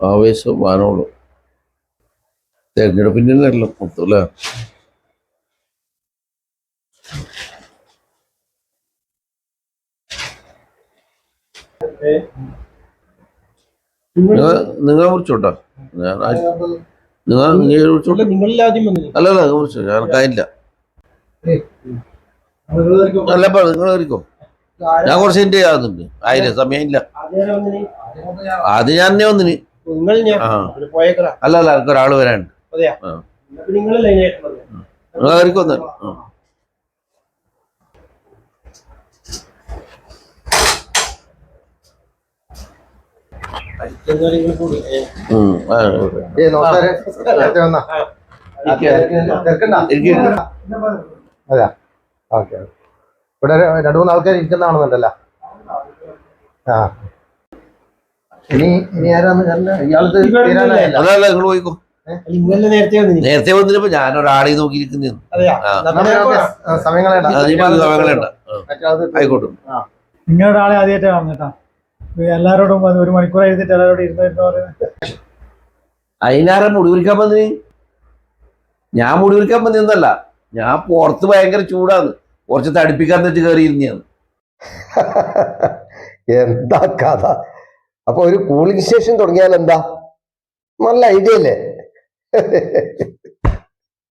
ആവേശവും മാനോളും തെരഞ്ഞെടുപ്പിന്റെ എല്ലാം മൊത്തം അല്ലേ? നിങ്ങൾ കുറിച്ചോട്ടോ ഞാൻ അല്ലല്ല കുറിച്ചോ ഞാൻ കായില്ല. അല്ലപ്പ നിങ്ങൾ കയറിക്കോ. ഞാൻ കുറച്ച് എന്റെ ആകുന്നുണ്ട്. ആയില്ല സമയമില്ല. അത് ഞാൻ തന്നെ ഒന്നിന്. അല്ല എനിക്ക് ഒരാള് വരാനുണ്ട്. നിങ്ങൾ കയറിക്കോ. അതെയാ, ഓക്കെ. ഇവിടെ 2-3 ആൾക്കാർ ഇരിക്കുന്നതാണെന്നുണ്ടല്ലോ. ആ ഇനി ആരാന്ന് ഇയാളത് അതല്ല നിങ്ങൾ പോയിക്കോ. നേരത്തെ വന്നിപ്പോ ഞാൻ ഒരാളെ നോക്കിയിരിക്കുന്ന സമയങ്ങളുണ്ട്. ആയിക്കോട്ടെ. നിങ്ങളൊരാളെ ആദ്യമായിട്ട് കാണും കേട്ടാ. എല്ലാരോടും 1 മണിക്കൂർ എഴുതിട്ട് എല്ലാരോടും ഇരുന്ന് പറയുന്നത്. അതിനാരെ മുടി കുറിക്കാൻ വന്നിന്? ഞാൻ മുടി കുറിക്കാൻ വന്നതല്ല, ഞാൻ പുറത്ത് ഭയങ്കര ചൂടാന്ന്, കുറച്ച് തടിപ്പിക്കാൻ വെച്ച് കയറിയിരുന്നാണ്. എന്താ കഥ? അപ്പൊ ഒരു കൂളിംഗ് സ്റ്റേഷൻ തുടങ്ങിയാൽ എന്താ? നല്ല ഐഡിയ അല്ലേ?